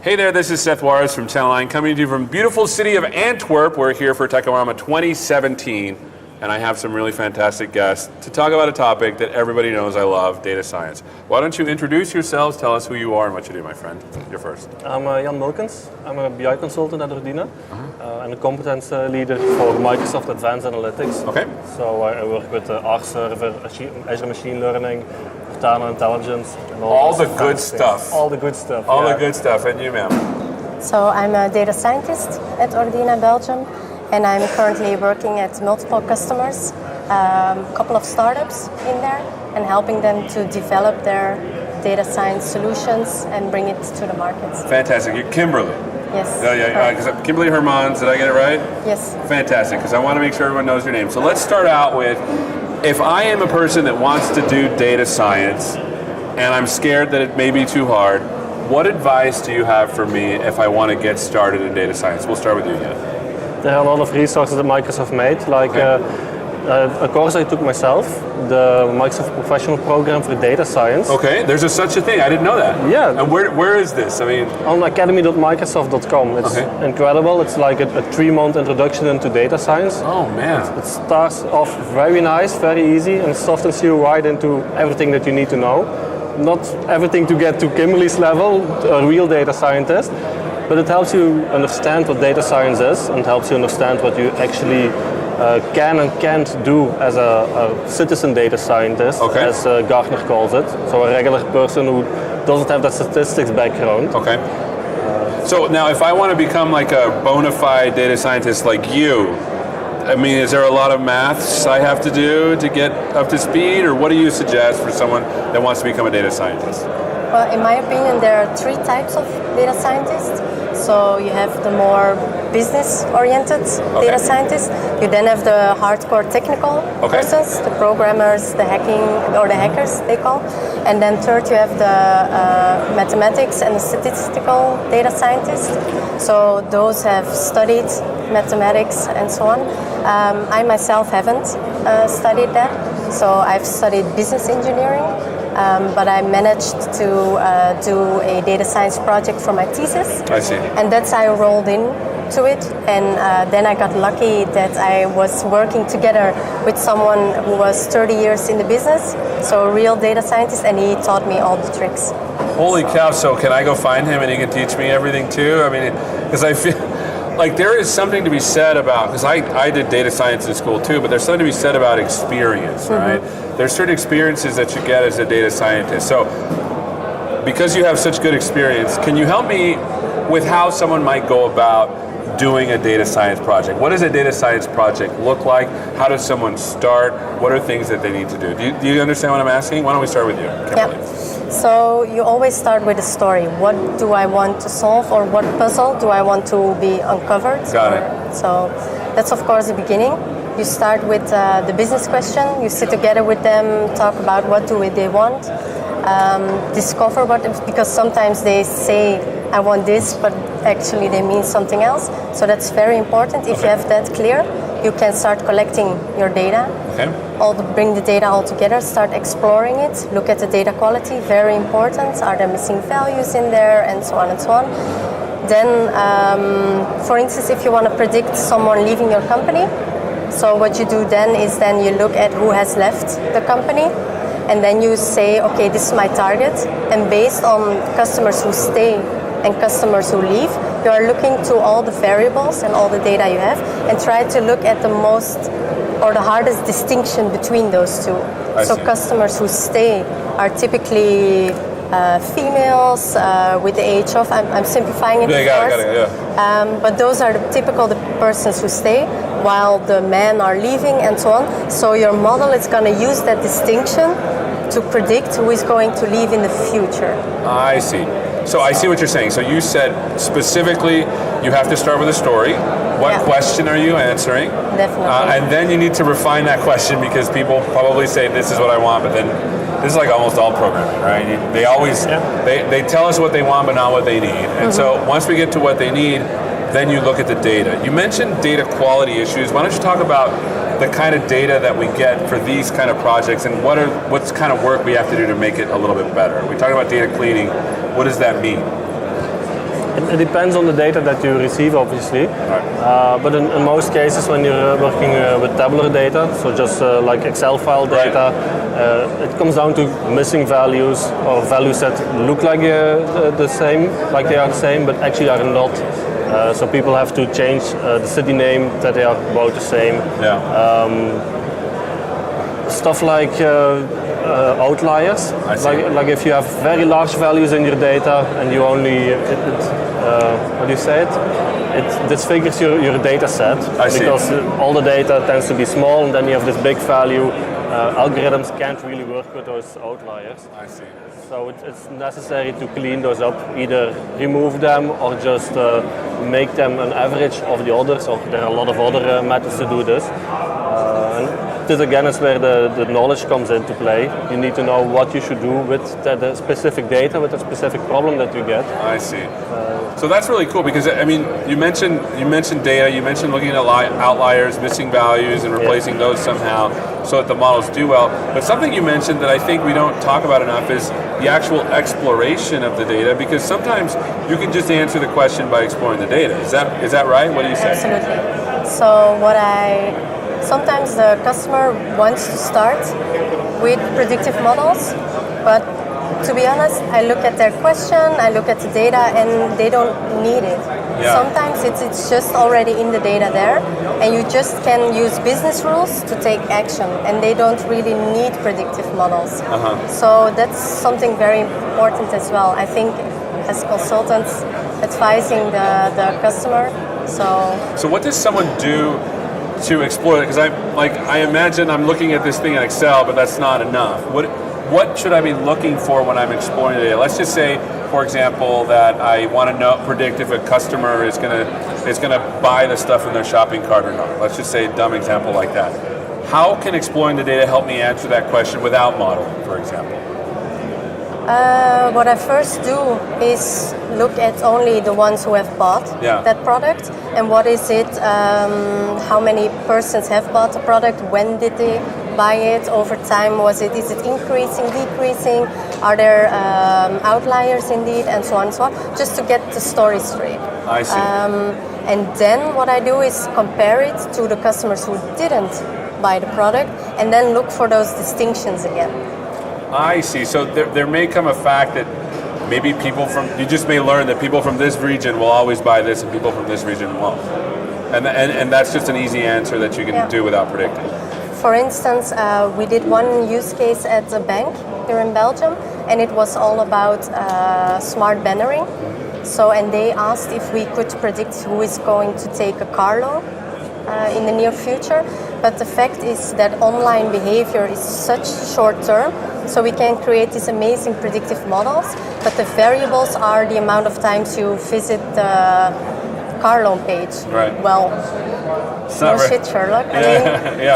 Hey there, this is Seth Juarez from Channel 9, coming to you from beautiful city of Antwerp. We're here for Techorama 2017, and I have some really fantastic guests to talk about a topic that everybody knows I love, data science. Why don't you introduce yourselves, tell us who you are and what you do, my friend. You're first. I'm Jan Milkens. I'm a BI consultant at Ordina and a competence leader for Microsoft Advanced Analytics. Okay. So I work with R Server, Azure Machine Learning, Cortana Intelligence. And all the good stuff. All the good stuff. All the good stuff. And you, ma'am? So I'm a data scientist at Ordina Belgium, and I'm currently working at multiple customers, a couple of startups in there, and helping them to develop their data science solutions and bring it to the market. Fantastic. You're Kimberly. Yes. Yeah. Kimberly Hermans, did I get it right? Yes. Fantastic, because I want to make sure everyone knows your name. So let's start out with, if I am a person that wants to do data science, and I'm scared that it may be too hard, what advice do you have for me if I want to get started in data science? We'll start with you, Jan. There are a lot of resources that Microsoft made, like a course I took myself, the Microsoft Professional Program for Data Science. Okay, there's such a thing. I didn't know that. Yeah. And where is this? I mean, on academy.microsoft.com. It's incredible. It's like a 3-month introduction into data science. Oh man. It starts off very nice, very easy, and softens you right into everything that you need to know. Not everything to get to Kimberly's level, a real data scientist, but it helps you understand what data science is and helps you understand what you actually can and can't do as a citizen data scientist, as Gartner calls it. So a regular person who doesn't have that statistics background. Okay. So now if I want to become like a bona fide data scientist like you, I mean, is there a lot of maths I have to do to get up to speed, or what do you suggest for someone that wants to become a data scientist? Well, in my opinion, there are 3 types of data scientists. So you have the more business-oriented data scientists. You then have the hardcore technical persons, the programmers, the hacking, or the hackers they call. And then third, you have the mathematics and the statistical data scientists. So those have studied mathematics and so on. I myself haven't studied that. So I've studied business engineering. But I managed to do a data science project for my thesis. I see. And that's how I rolled into it. And then I got lucky that I was working together with someone who was 30 years in the business, so a real data scientist, and he taught me all the tricks. Holy cow, so can I go find him and he can teach me everything too? I mean, because I feel like there is something to be said about, because I did data science in school too, but there's something to be said about experience, right? There's certain experiences that you get as a data scientist. So because you have such good experience, can you help me with how someone might go about doing a data science project? What does a data science project look like? How does someone start? What are things that they need to do? Do you understand what I'm asking? Why don't we start with you, Kimberly? Yeah. So you always start with a story. What do I want to solve, or what puzzle do I want to be uncovered? Got it. So that's of course the beginning. You start with the business question. You sit together with them, talk about what do they want, discover what, because sometimes they say I want this, but actually they mean something else. So that's very important. If you have that clear, you can start collecting your data. Bring the data all together, start exploring it, look at the data quality, very important. Are there missing values in there, and so on and so on. Then, for instance, if you want to predict someone leaving your company, so what you do then is you look at who has left the company, and then you say, okay, this is my target, and based on customers who stay and customers who leave, you are looking to all the variables and all the data you have, and try to look at the most or the hardest distinction between those two. So customers who stay are typically females with the age of, I'm simplifying it, of course. But those are the persons who stay, while the men are leaving and so on. So your model is going to use that distinction to predict who is going to leave in the future. I see. So I see what you're saying. So you said specifically you have to start with a story. What question are you answering? Definitely. And then you need to refine that question, because people probably say this is what I want, but then this is like almost all programming, right? They always they tell us what they want but not what they need. And so once we get to what they need, then you look at the data. You mentioned data quality issues. Why don't you talk about the kind of data that we get for these kind of projects, and what's kind of work we have to do to make it a little bit better? We talk about data cleaning. What does that mean? It It depends on the data that you receive, obviously. But in most cases, when you're working with tabular data, so just like Excel file data, it comes down to missing values or values that look like the same, like they are the same, but actually are not. So people have to change the city name that they are both the same. Stuff like outliers, like if you have very large values in your data and you only, how do you say it? It disfigures your data set because all the data tends to be small, and then you have this big value. Algorithms can't really work with those outliers. I see. So it's necessary to clean those up, either remove them or just make them an average of the others, or there are a lot of other methods to do this. And this again is where the knowledge comes into play. You need to know what you should do with the specific data, with the specific problem that you get. I see. So that's really cool because I mean, you mentioned data, you mentioned looking at outliers, missing values, and replacing those somehow so that the models do well. But something you mentioned that I think we don't talk about enough is the actual exploration of the data, because sometimes you can just answer the question by exploring the data. Is that right? What do you say? Absolutely. So sometimes the customer wants to start with predictive models, but to be honest, I look at their question, I look at the data, and they don't need it. Yeah. Sometimes it's just already in the data there, and you just can use business rules to take action, and they don't really need predictive models. So that's something very important as well. I think as consultants, advising the customer. So what does someone do to explore it? Because I imagine I'm looking at this thing in Excel, but that's not enough. What should I be looking for when I'm exploring the data? Let's just say, for example, that I want to predict if a customer is gonna buy the stuff in their shopping cart or not. Let's just say a dumb example like that. How can exploring the data help me answer that question without modeling, for example? What I first do is look at only the ones who have bought that product, and what is it, how many persons have bought the product, when did they buy it, over time is it increasing, decreasing, are there outliers indeed, and so on and so on, just to get the story straight. I see. And then what I do is compare it to the customers who didn't buy the product, and then look for those distinctions again. I see. So there may come a fact that maybe you just may learn that people from this region will always buy this and people from this region won't. And that's just an easy answer that you can do without predicting. For instance, we did one use case at a bank here in Belgium, and it was all about smart bannering. So, and they asked if we could predict who is going to take a car loan in the near future. But the fact is that online behavior is such short term, so we can create these amazing predictive models, but the variables are the amount of times you visit the car loan page. Right. Well, no shit, Sherlock. I mean,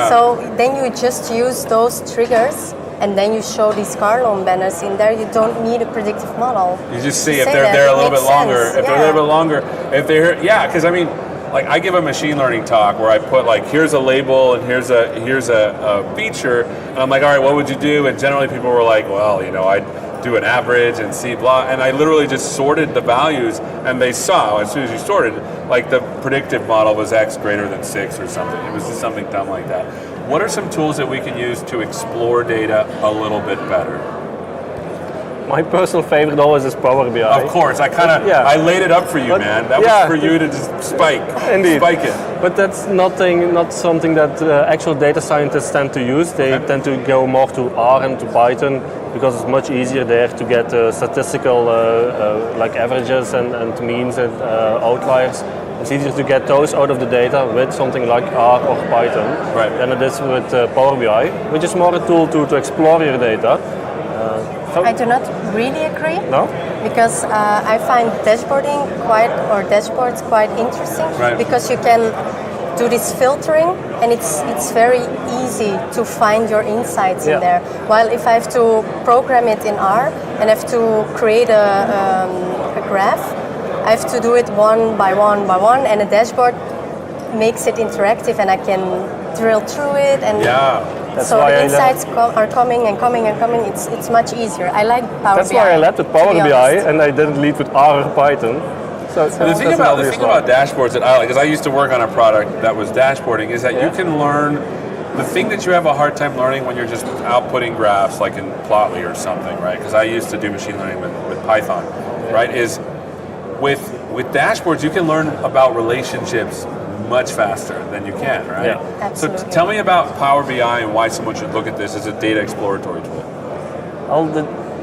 so then you just use those triggers, and then you show these car loan banners in there. You don't need a predictive model. You just see if they're there a little bit longer. If they're a little bit longer, if they're because I mean, like I give a machine learning talk where I put like here's a label and here's a feature, and I'm like, all right, what would you do? And generally people were like, well, I'd do an average and see blah, and I literally just sorted the values, and they saw as soon as you sorted, like the predictive model was X greater than 6 or something. It was just something dumb like that. What are some tools that we can use to explore data a little bit better? My personal favorite always is Power BI. Of course, I laid it up for you, man. That was for you to just spike it. But that's not something that actual data scientists tend to use. They tend to go more to R and to Python because it's much easier there to get statistical like averages and means and outliers. It's easier to get those out of the data with something like R or Python than it is with Power BI, which is more a tool to explore your data. I do not really agree. No? Because I find dashboards quite interesting because you can do this filtering, and it's very easy to find your insights in there. While if I have to program it in R and have to create a graph, I have to do it one by one by one, and a dashboard makes it interactive, and I can drill through it, and so the insights are coming and coming and coming. It's much easier. I like Power BI. That's why I led with Power BI, and I didn't lead with R or Python. So And the that's thing an about obvious one. dashboards that I like, because I used to work on a product that was dashboarding, is that you can learn the thing that you have a hard time learning when you're just outputting graphs, like in Plotly or something, right? Because I used to do machine learning with Python, right? Is with dashboards you can learn about relationships much faster than you can, right? Yeah. Absolutely. So tell me about Power BI and why someone should look at this as a data exploratory tool.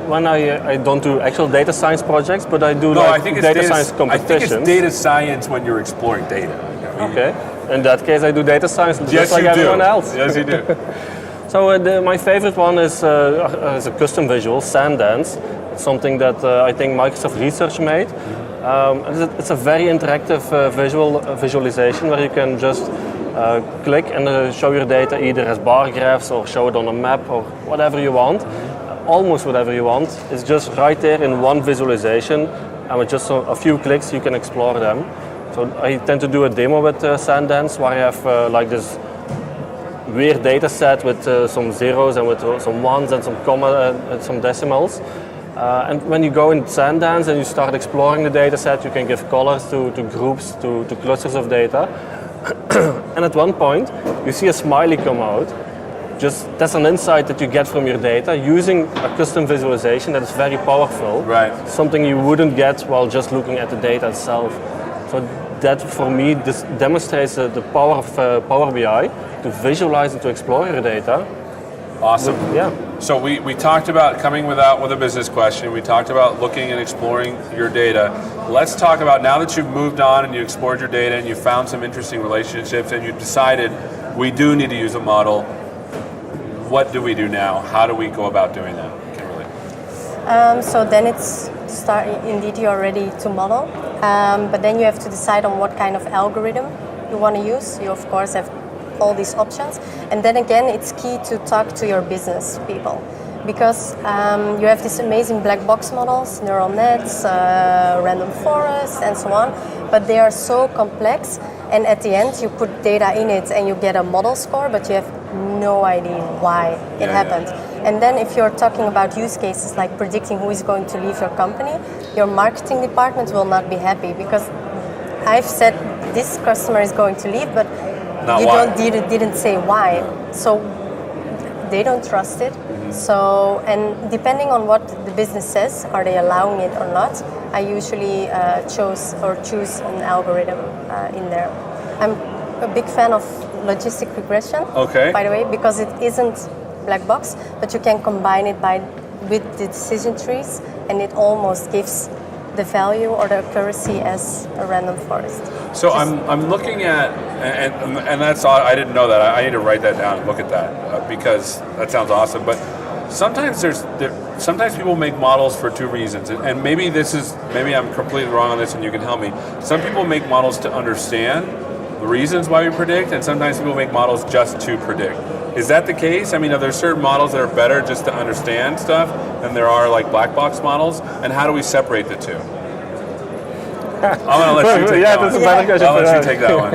When I don't do actual data science projects, but I do data science competitions. I think it's data science when you're exploring data. Okay. In that case, I do data science Yes, just like you everyone do. else. Yes, you do. So my favorite one is a custom visual, Sandance. It's something that I think Microsoft Research made. It's a very interactive visualization where you can just click and show your data either as bar graphs or show it on a map or whatever you want. Almost whatever you want. It's just right there in one visualization, and with just a few clicks you can explore them. So I tend to do a demo with Sandance where I have like this weird data set with some zeros and with some ones and some comma and some decimals. And when you go in Sandance and you start exploring the data set, you can give colors to groups, to clusters of data. And at one point, you see a smiley come out. Just that's an insight that you get from your data using a custom visualization that is very powerful. Right. Something you wouldn't get while just looking at the data itself. So that for me, this demonstrates the power of Power BI to visualize and to explore your data. Awesome. Yeah. So we talked about coming with a business question. We talked about looking and exploring your data. Let's talk about now that you've moved on and you explored your data and you found some interesting relationships and you decided we do need to use a model. What do we do now? How do we go about doing that, Kimberly? So then it's indeed you're ready to model, but then you have to decide on what kind of algorithm you want to use. You of course have all these options, and then again it's key to talk to your business people, because you have these amazing black box models, neural nets, random forest, and so on, but they are so complex, and at the end you put data in it and you get a model score, but you have no idea why it happened. And then if you're talking about use cases like predicting who is going to leave your company, your marketing department will not be happy, because I've said this customer is going to leave, but Not you why. didn't say why. So they don't trust it. So, and depending on what the business says, are they allowing it or not, I usually choose an algorithm in there. I'm a big fan of logistic regression, Okay. by the way, because it isn't black box, but you can combine it with the decision trees, and it almost gives the value or the accuracy as a random forest. So I'm looking at, and that's I didn't know that. I need to write that down and look at that because that sounds awesome. But sometimes sometimes people make models for two reasons, and maybe I'm completely wrong on this, and you can help me. Some people make models to understand the reasons why we predict, and sometimes people make models just to predict. Is that the case? I mean, are there certain models that are better just to understand stuff than there are like black box models? And how do we separate the two? I'm going to let you take that that's one. a better question. I'll let you take that one.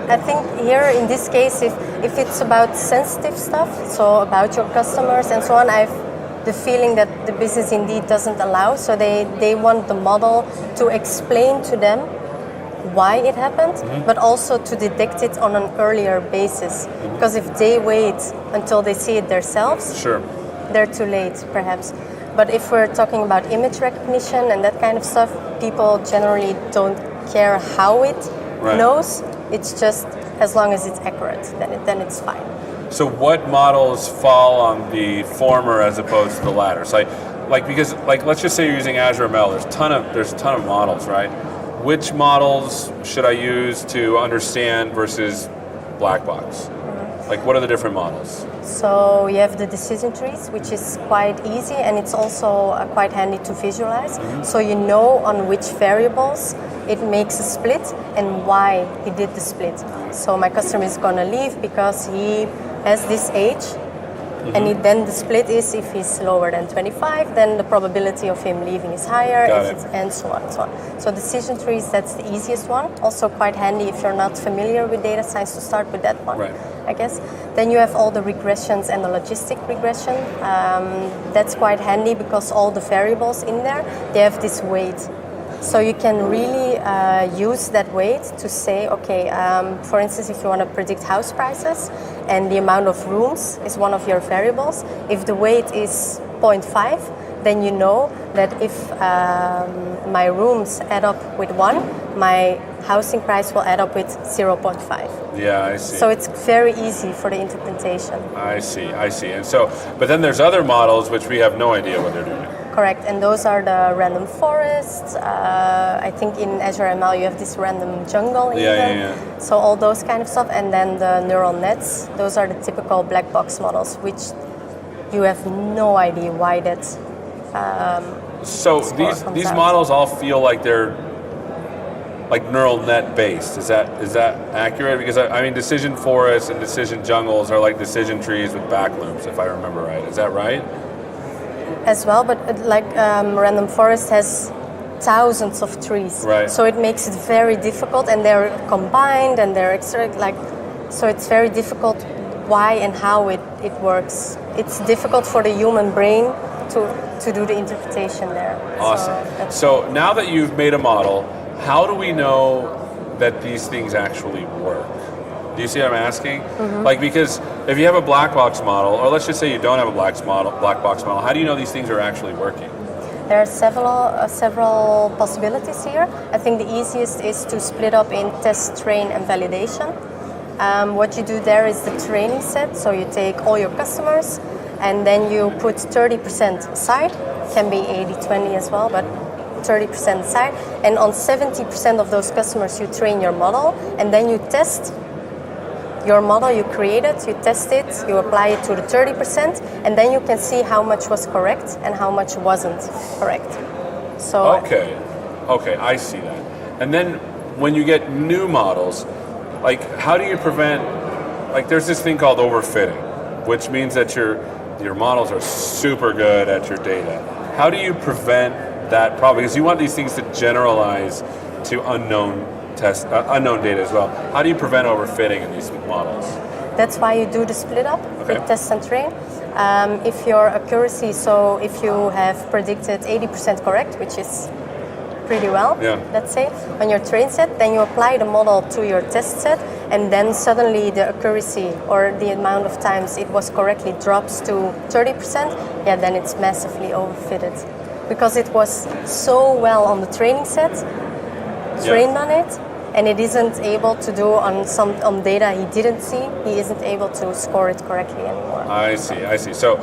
I think here in this case, if it's about sensitive stuff, so about your customers and so on, I have the feeling that the business indeed doesn't allow. So they want the model to explain to them why it happened, but also to detect it on an earlier basis. Because if they wait until they see it themselves, Sure. they're too late, perhaps. But if we're talking about image recognition and that kind of stuff, people generally don't care how it knows. It's just as long as it's accurate, then it's fine. So what models fall on the former as opposed to the latter? So because let's just say you're using Azure ML. There's a ton of models, right? Which models should I use to understand versus black box? Like, what are the different models? So you have the decision trees, which is quite easy, and it's also quite handy to visualize. So you know on which variables it makes a split and why he did the split. So my customer is going to leave because he has this age, and then the split is if he's lower than 25, then the probability of him leaving is higher, and so on and so on. So decision trees, that's the easiest one. Also quite handy if you're not familiar with data science to start with that one, I guess. Then you have all the regressions and the logistic regression. That's quite handy because all the variables in there, they have this weight. So you can really use that weight to say, okay, for instance, if you want to predict house prices and the amount of rooms is one of your variables, if the weight is 0.5, then you know that if my rooms add up with 1, my housing price will add up with 0.5. Yeah, I see. So it's very easy for the interpretation. I see. And so, but then there's other models which we have no idea what they're doing. Correct, and those are the random forests. I think in Azure ML you have this random jungle even. Yeah. So all those kind of stuff, and then the neural nets. Those are the typical black box models, which you have no idea why that. So these models all feel like they're like neural net based. Is that accurate? Because I mean, decision forests and decision jungles are like decision trees with back loops, if I remember right. Is that right? As well, but random forest has thousands of trees, right. So it makes it very difficult, and they're combined and they're extra, so it's very difficult why and how it works. It's difficult for the human brain to do the interpretation there. Awesome. So now that you've made a model, how do we know that these things actually work? Do you see what I'm asking? Mm-hmm. Like, because if you have a black box model, or let's just say you don't have a black box model, how do you know these things are actually working? There are several possibilities here. I think the easiest is to split up in test, train, and validation. What you do there is the training set. So you take all your customers, and then you put 30% aside. Can be 80-20 as well, but 30% aside. And on 70% of those customers, you train your model, and then you test your model you created, you test it, you apply it to the 30%, and then you can see how much was correct and how much wasn't correct. So Okay, I see that. And then when you get new models, like how do you prevent, like there's this thing called overfitting, which means that your models are super good at your data. How do you prevent that problem? Because you want these things to generalize to unknown data as well. How do you prevent overfitting in these models? That's why you do the split up with test and train. If your accuracy, so if you have predicted 80% correct, which is pretty well, let's say, on your train set, then you apply the model to your test set, and then suddenly the accuracy or the amount of times it was correctly drops to 30%, then it's massively overfitted. Because it was so well on the training set, trained on it, and it isn't able to do on data he didn't see, he isn't able to score it correctly anymore. I see. So,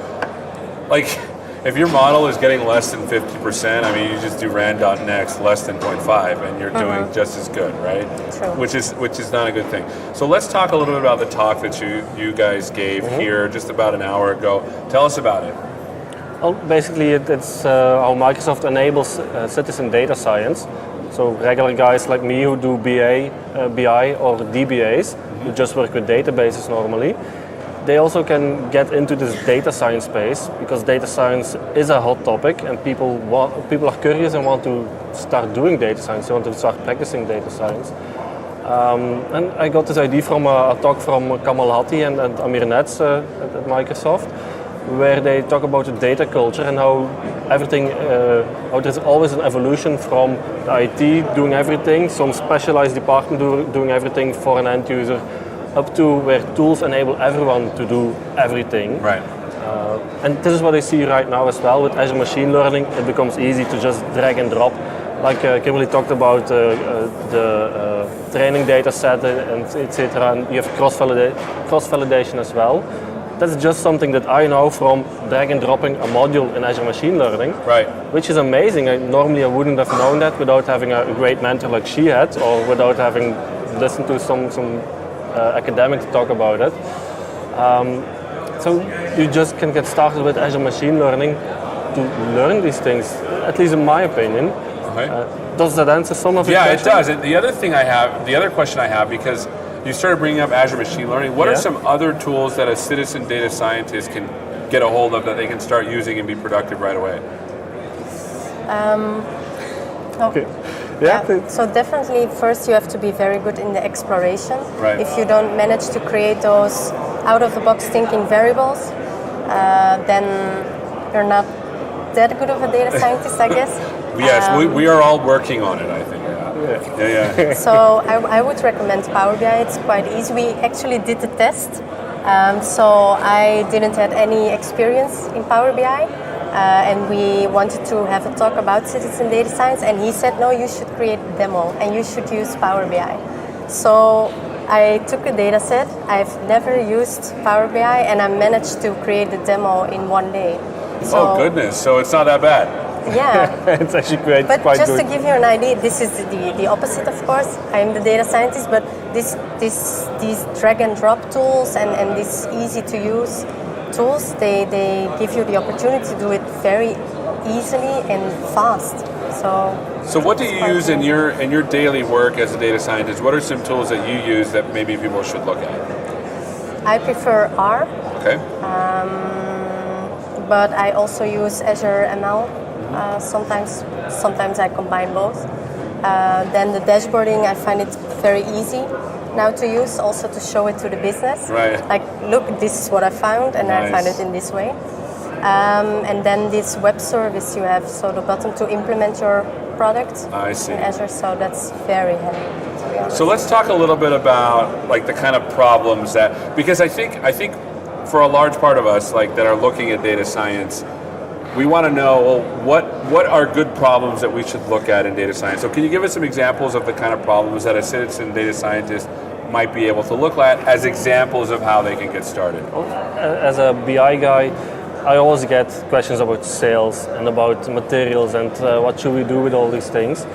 like, if your model is getting less than 50%, I mean, you just do rand.next less than 0.5, and you're doing just as good, right? True. Which is not a good thing. So let's talk a little bit about the talk that you guys gave here just about an hour ago. Tell us about it. Well, basically, it's how Microsoft enables citizen data science. So regular guys like me who do BI or DBAs, who just work with databases normally, they also can get into this data science space because data science is a hot topic and people are curious and want to start doing data science, they want to start practicing data science. And I got this idea from a talk from Kamal Hatti and Amir Netz at Microsoft, where they talk about the data culture and how everything, how there's always an evolution from the IT doing everything, some specialized department doing everything for an end user, up to where tools enable everyone to do everything. Right. And this is what I see right now as well with Azure Machine Learning. It becomes easy to just drag and drop. Like Kimberly talked about the training data set and etc. And you have cross-validation as well. That's just something that I know from drag and dropping a module in Azure Machine Learning, right? Which is amazing. Normally I wouldn't have known that without having a great mentor like she had, or without having listened to some academic to talk about it. So you just can get started with Azure Machine Learning to learn these things, at least in my opinion. Okay. Does that answer some of your questions? Yeah, it does. And the other question I have, because you started bringing up Azure Machine Learning. What are some other tools that a citizen data scientist can get a hold of that they can start using and be productive right away? Okay. So definitely first you have to be very good in the exploration. Right. If you don't manage to create those out-of-the-box thinking variables, then you're not that good of a data scientist, I guess. Yes, we are all working on it, I think. Yeah. So I would recommend Power BI. It's quite easy. We actually did the test. So I didn't have any experience in Power BI. And we wanted to have a talk about citizen data science, and he said, no, you should create a demo and you should use Power BI. So I took a data set. I've never used Power BI, and I managed to create a demo in one day. So, oh goodness, so it's not that bad. Yeah. It's actually quite But quite just good. to give you an idea, this is the opposite, of course. I'm the data scientist, but these drag and drop tools and these easy to use tools, they give you the opportunity to do it very easily and fast. So what do you use in your daily work as a data scientist? What are some tools that you use that maybe people should look at? I prefer R, Okay. but I also use Azure ML. Sometimes I combine both. Then the dashboarding, I find it very easy now to use, also to show it to the business. Right. Like, look, this is what I found, and I find it in this way. And then this web service you have, so the button to implement your product I see. in Azure, so that's very handy, to be honest. So let's talk a little bit about like the kind of problems that, because I think for a large part of us like that are looking at data science, we want to know, well, what are good problems that we should look at in data science? So can you give us some examples of the kind of problems that a citizen data scientist might be able to look at as examples of how they can get started? As a BI guy, I always get questions about sales and about materials and what should we do with all these things.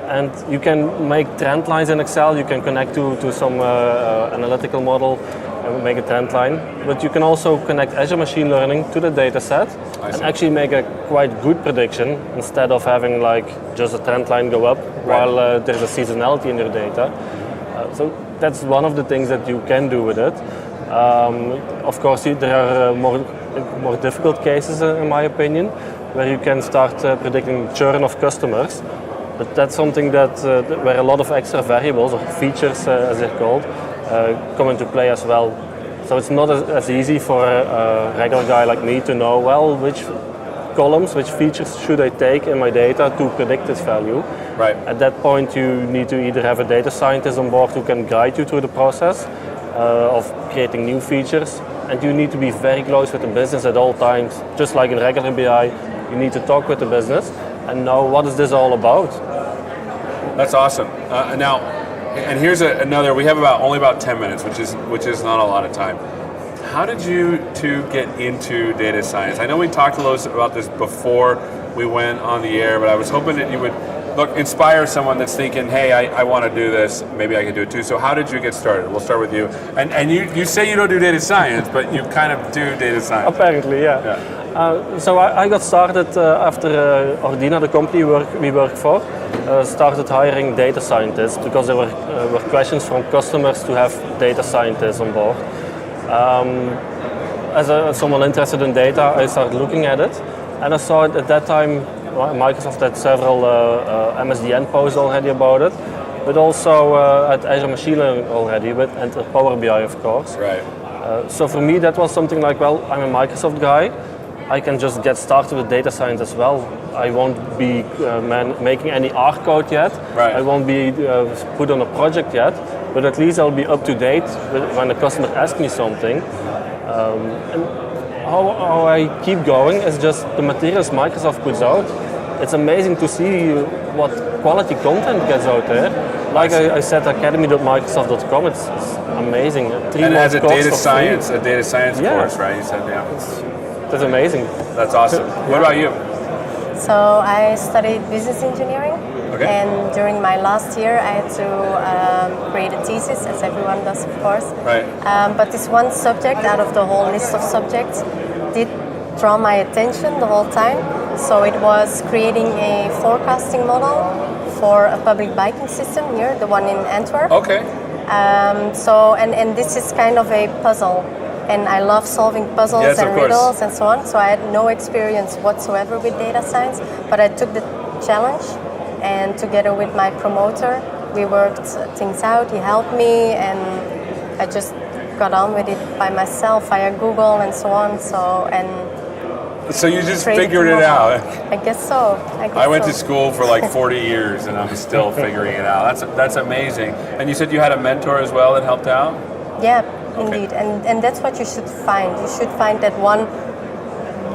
And you can make trend lines in Excel, you can connect to some analytical model and make a trend line. But you can also connect Azure Machine Learning to the data set and actually make a quite good prediction instead of having like just a trend line go up while there's a seasonality in your data. So that's one of the things that you can do with it. Of course, there are more difficult cases, in my opinion, where you can start predicting churn of customers. But that's something that where a lot of extra variables or features, as they're called, come into play as well. So it's not as easy for a regular guy like me to know, well, which columns, which features should I take in my data to predict this value. Right. At that point, you need to either have a data scientist on board who can guide you through the process of creating new features, and you need to be very close with the business at all times. Just like in regular BI, you need to talk with the business and know what is this all about. That's awesome. Now, and here's another. We have only about 10 minutes, which is not a lot of time. How did you two get into data science? I know we talked a little about this before we went on the air, but I was hoping that you would inspire someone that's thinking, hey, I want to do this. Maybe I can do it too. So how did you get started? We'll start with you. And you say you don't do data science, but you kind of do data science. Apparently, yeah. So I got started after Ordina, the company we worked for, started hiring data scientists because there were questions from customers to have data scientists on board. As someone interested in data, I started looking at it, and I saw it at that time. Microsoft had several MSDN posts already about it, but also at Azure Machine Learning already, and Power BI, of course. Right. So for me, that was something like, well, I'm a Microsoft guy. I can just get started with data science as well. I won't be making any R code yet. Right. I won't be put on a project yet, but at least I'll be up to date when the customer asks me something. And how I keep going is just the materials Microsoft puts out. It's amazing to see what quality content gets out there. Like I said, academy.microsoft.com, it's amazing. And as a data science course, right? You said, yeah. That's amazing. That's awesome. What about you? So I studied business engineering, and during my last year I had to create a thesis, as everyone does, of course. Right. But this one subject out of the whole list of subjects did draw my attention the whole time. So it was creating a forecasting model for a public biking system here, the one in Antwerp. Okay. And this is kind of a puzzle. And I love solving puzzles and riddles and so on. So I had no experience whatsoever with data science, but I took the challenge, and together with my promoter, we worked things out. He helped me, and I just got on with it by myself via Google and so on. So you just created figured the it model. out. I guess so. I went to school for like 40 years and I'm still figuring it out. That's amazing. And you said you had a mentor as well that helped out? Yeah, indeed. And that's what you should find. You should find that one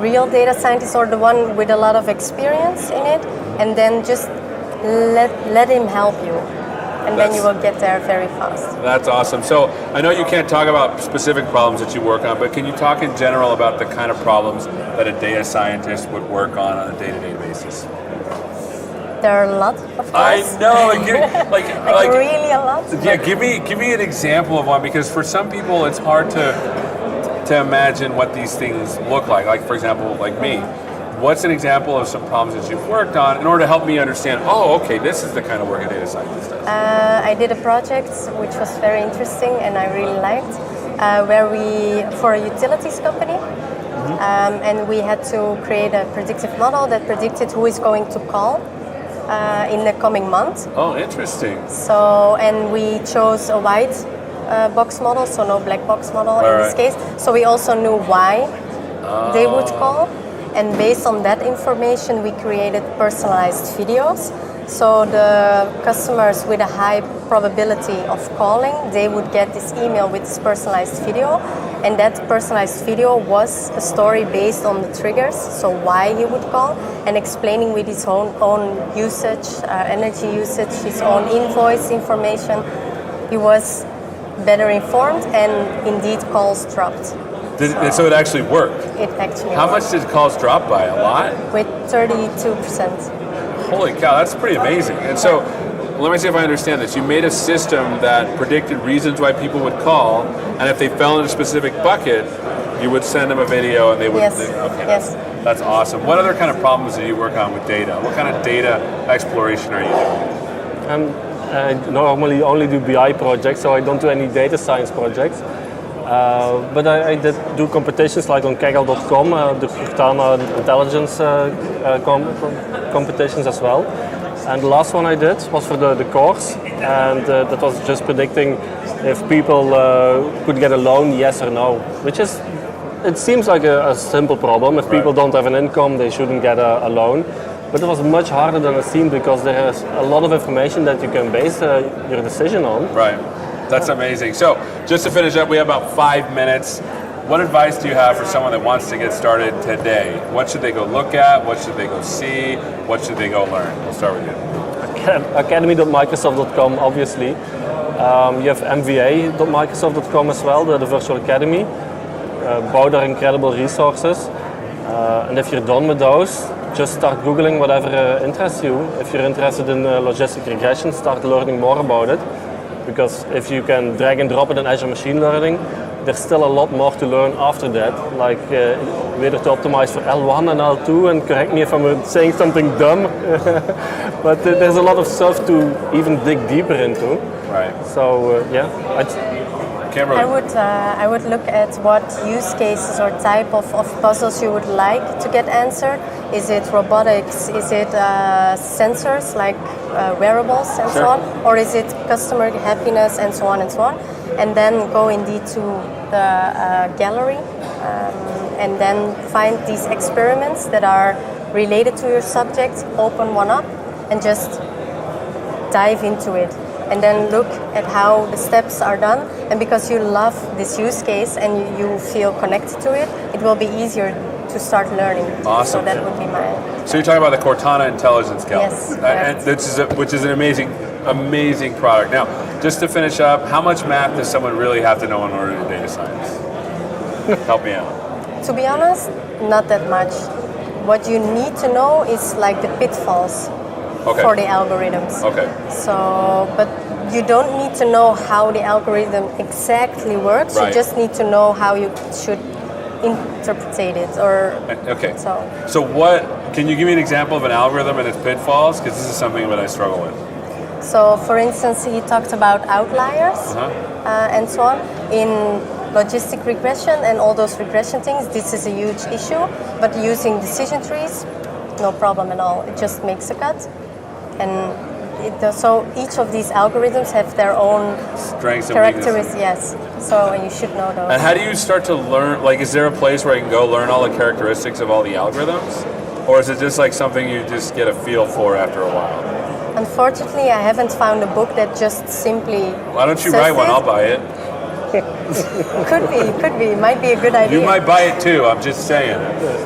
real data scientist or the one with a lot of experience in it, and then just let him help you. And then you will get there very fast. That's awesome. So I know you can't talk about specific problems that you work on, but can you talk in general about the kind of problems that a data scientist would work on a day-to-day basis? There are a lot, of course. I know, like really a lot. Yeah, give me an example of one, because for some people it's hard to imagine what these things look like. Like for example, like me. What's an example of some problems that you've worked on in order to help me understand, oh, okay, this is the kind of work a data scientist does? I did a project which was very interesting and I really liked, for a utilities company, and we had to create a predictive model that predicted who is going to call in the coming month. Oh, interesting. So, and we chose a white box model, so no black box model in this case. So we also knew why they would call. And based on that information, we created personalized videos. So the customers with a high probability of calling, they would get this email with this personalized video. And that personalized video was a story based on the triggers, so why he would call, and explaining with his own usage, energy usage, his own invoice information. He was better informed, and indeed calls dropped. So it actually worked? It actually How worked. much did calls drop by? A lot? With 32%. Holy cow, that's pretty amazing. And so, let me see if I understand this. You made a system that predicted reasons why people would call, and if they fell in a specific bucket, you would send them a video and they would... Yes, Okay, yes. That's awesome. What other kind of problems do you work on with data? What kind of data exploration are you doing? I normally only do BI projects, so I don't do any data science projects. But I did do competitions like on Kaggle.com, the Techorama intelligence competitions as well. And the last one I did was for the course, and that was just predicting if people could get a loan, yes or no. It seems like a simple problem. If people don't have an income, they shouldn't get a loan. But it was much harder than it seemed, because there is a lot of information that you can base your decision on. Right. That's amazing. So, just to finish up, we have about 5 minutes. What advice do you have for someone that wants to get started today? What should they go look at? What should they go see? What should they go learn? We'll start with you. Academy.microsoft.com, obviously. You have MVA.microsoft.com as well, the virtual academy. Both are incredible resources. And if you're done with those, just start Googling whatever interests you. If you're interested in logistic regression, start learning more about it. Because if you can drag and drop it in Azure Machine Learning, there's still a lot more to learn after that, like whether to optimize for L1 and L2, and correct me if I'm saying something dumb, but there's a lot of stuff to even dig deeper into. Right. So Kimberly. I would look at what use cases or type of puzzles you would like to get answered. Is it robotics? Is it sensors like wearables and so on? Or is it customer happiness and so on and so on? And then go indeed to the gallery and then find these experiments that are related to your subject, open one up and just dive into it. And then look at how the steps are done. And because you love this use case and you feel connected to it, it will be easier to start learning. Awesome. So that would be my... So you're talking about the Cortana Intelligence Gallery. Yes. Which is an amazing product. Now, just to finish up, how much math does someone really have to know in order to do data science? Help me out. To be honest, not that much. What you need to know is like the pitfalls for the algorithms. Okay. So, but you don't need to know how the algorithm exactly works. Right. You just need to know how you should interpret it. Or So what? Can you give me an example of an algorithm and its pitfalls? Because this is something that I struggle with. So, for instance, he talked about outliers and so on. In logistic regression and all those regression things, this is a huge issue. But using decision trees, no problem at all. It just makes a cut. And So each of these algorithms have their own Strengths and characteristics. weaknesses. Yes. So and you should know those. And how do you start to learn? Like, is there a place where I can go learn all the characteristics of all the algorithms, or is it just like something you just get a feel for after a while? Unfortunately, I haven't found a book that just simply. Why don't you says write one? it. I'll buy it. Could be. Might be a good idea. You might buy it too. I'm just saying,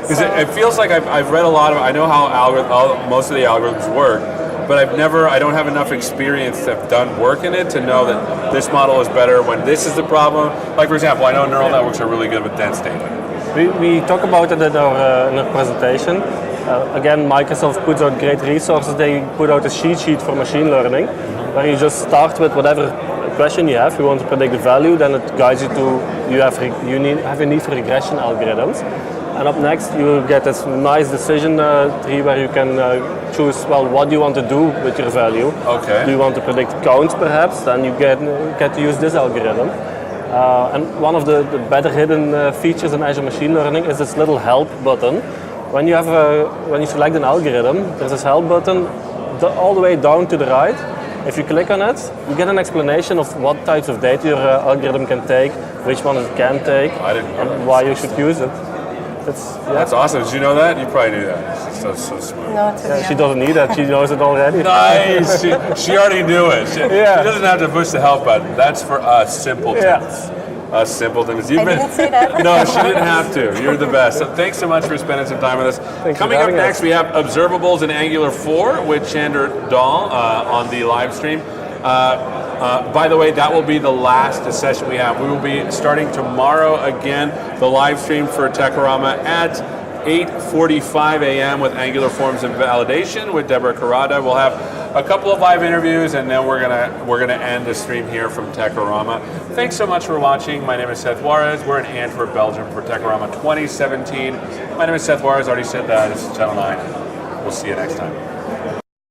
because it feels like I've read a lot of. I know how most of the algorithms work, but I don't have enough experience to have done work in it to know that this model is better when this is the problem. Like, for example, I know neural networks are really good with dense data. We talk about it in our presentation. Again, Microsoft puts out great resources. They put out a cheat sheet for machine learning, where you just start with whatever question you have. You want to predict the value, then it guides you to you have a need for regression algorithms. And up next, you will get this nice decision tree where you can choose, well, what do you want to do with your value? Okay. Do you want to predict counts, perhaps? Then you get to use this algorithm. And one of the better hidden features in Azure Machine Learning is this little help button. When you select an algorithm, there's this help button all the way down to the right. If you click on it, you get an explanation of what types of data your algorithm can take, which one it can take, and why you should use it. That's awesome. Did you know that? You probably knew that. So smart. No, to be She doesn't need that. She knows it already. Nice. She already knew it. She doesn't have to push the help button. That's for us simpletons. Yeah. Us simpletons. I didn't say that. No, she didn't have to. You're the best. So thanks so much for spending some time with us. Thanks Coming for up having next, us. we have Observables in Angular 4 with Chandra Dahl on the live stream. By the way, that will be the last session we have. We will be starting tomorrow again, the live stream for Techorama at 8:45 a.m. with Angular Forms and Validation with Deborah Karada. We'll have a couple of live interviews, and then we're gonna end the stream here from Techorama. Thanks so much for watching. My name is Seth Juarez. We're in Antwerp, Belgium for Techorama 2017. My name is Seth Juarez. Already said that. This is Channel 9. We'll see you next time.